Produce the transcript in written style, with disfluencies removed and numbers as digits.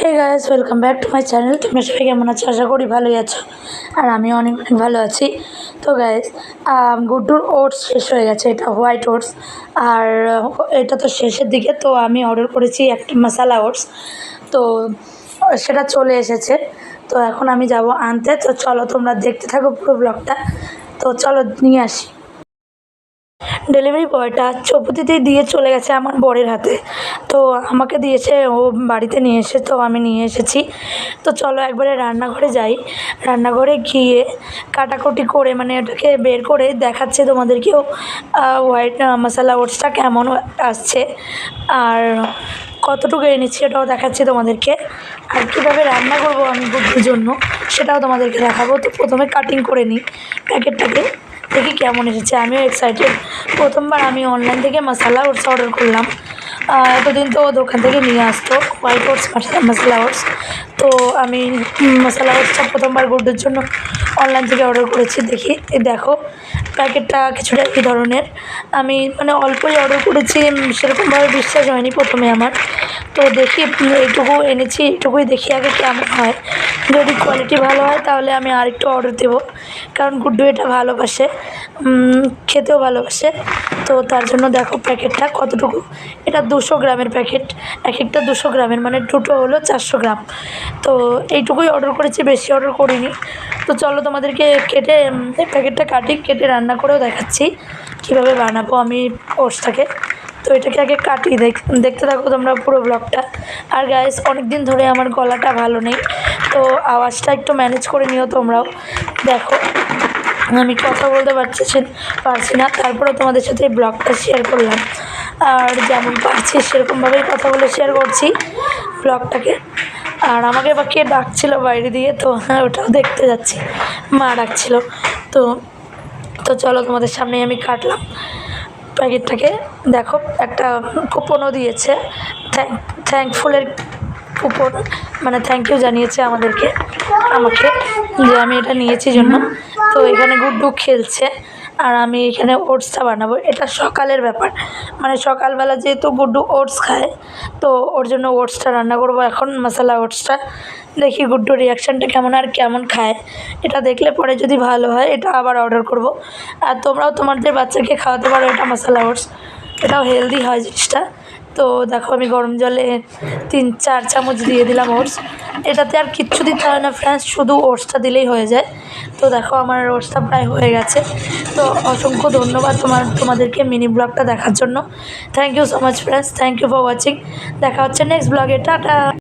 Hey guys, welcome back to my channel. তোমরা সবাই কেমন আছো? আশা করি ভালোই আছো, আর আমি অনেক অনেক ভালো আছি। তো গাইস, গুড্ডুর ওটস শেষ হয়ে গেছে, এটা হোয়াইট ওটস, আর এটা তো শেষের দিকে। তো আমি অর্ডার করেছি একটা মশালা ওটস, তো সেটা চলে এসেছে। তো এখন আমি যাব আনতে। তো চলো তোমরা দেখতে থাকো পুরো ব্লগটা। তো চলো নিয়ে আসি। ডেলিভারি বয়টা চৌপতিতেই দিয়ে চলে গেছে আমার বরের হাতে। তো আমাকে দিয়েছে, ও বাড়িতে নিয়ে এসে, তো আমি নিয়ে এসেছি। তো চলো একবারে রান্নাঘরে যাই। রান্নাঘরে গিয়ে কাটাকুটি করে, মানে ওটাকে বের করে দেখাচ্ছে তোমাদেরকেও হোয়াইট মশলা ওটসটা কেমন আসছে, আর কতটুকু এনেছি ওটাও দেখাচ্ছি তোমাদেরকে। আর কীভাবে রান্না করবো আমি গুড্ডুর জন্য সেটাও তোমাদেরকে দেখাবো। তো প্রথমে কাটিং করে নিই প্যাকেটটাকে, দেখি কেমন এসেছে। আমিও এক্সাইটেড, প্রথমবার আমি অনলাইন থেকে মশলা ওটস অর্ডার করলাম। এতদিন তো দোকান থেকে নিয়ে আসতো হোয়াইট ওটস, মশলা ওটস। তো আমি মশলা ওটসটা প্রথমবার গুড্ডুর জন্য অনলাইন থেকে অর্ডার করেছি। দেখি দেখো প্যাকেটটা কিছুটা এই ধরনের। আমি মানে অল্পই অর্ডার করেছি, সেরকমভাবে বিশ্বাস হয়নি প্রথমে আমার। তো দেখি এইটুকু এনেছি, এইটুকুই দেখি আগে কেমন হয়। যদি কোয়ালিটি ভালো হয় তাহলে আমি আরেকটু অর্ডার দেবো, কারণ গুড্ডু এটা ভালোবাসে, খেতেও ভালোবাসে। তো তার জন্য দেখো প্যাকেটটা কতটুকু, এটা 200 গ্রামের প্যাকেট, এক একটা 200 গ্রামের, মানে দুটো হলো 400 গ্রাম। তো এইটুকুই অর্ডার করেছি, বেশি অর্ডার করিনি। তো চলো তোমাদেরকে কেটে প্যাকেটটা কেটে রান্না করেও দেখাচ্ছি কীভাবে বানাবো আমি ওটসটাকে। তো এটাকে আগে কাটি, দেখতে থাকো তোমরা পুরো ব্লগটা। আর গাইস, অনেক দিন ধরে আমার গলাটা ভালো নেই, তো আওয়াজটা একটু ম্যানেজ করে নিও তোমরাও। দেখো আমি কথা বলতে পারছি না, তারপরেও তোমাদের সাথে এই ব্লগটা শেয়ার করলাম। আর যেমন পারছি সেরকমভাবেই কথা বলে শেয়ার করছি ব্লগটাকে। আর আমাকে বা কে ডাকছিল বাইরে দিয়ে, তো হ্যাঁ ওটাও দেখতে যাচ্ছি, মা ডাকছিল। তো তো চলো তোমাদের সামনেই আমি কাটলাম প্যাকেটটাকে। দেখো একটা কুপনও দিয়েছে, থ্যাঙ্কফুলের কুপন, মানে থ্যাংক ইউ জানিয়েছে আমাকে যে আমি এটা নিয়েছি জন্য। তো এখানে গুড্ডু খেলছে, আর আমি এখানে ওটসটা বানাবো। এটা সকালের ব্যাপার, মানে সকালবেলা যেহেতু গুড্ডু ওটস খায়, তো ওর জন্য ওটসটা রান্না করবো এখন, মশলা ওটসটা। দেখি গুড্ডুর রিয়াকশানটা কেমন আর কেমন খায়, এটা দেখলে পরে যদি ভালো হয় এটা আবার অর্ডার করব। আর তোমরাও তোমাদের বাচ্চাকে খাওয়াতে পারো এটা মশলা ওটস, এটাও হেলদি হয় জিনিসটা। তো দেখো আমি গরম জলে 3-4 চামচ দিয়ে দিলাম ওটস। এটাতে আর কিচ্ছু দিতে হয় না ফ্রেন্ডস, শুধু ওটসটা দিলেই হয়ে যায়। তো দেখো আমার ওটসটা প্রায় হয়ে গেছে। তো অসংখ্য ধন্যবাদ তোমাদেরকে মিনি ব্লগটা দেখার জন্য। Thank you so much friends, thank you for watching. দেখা হচ্ছে নেক্সট ব্লগে, টাটা।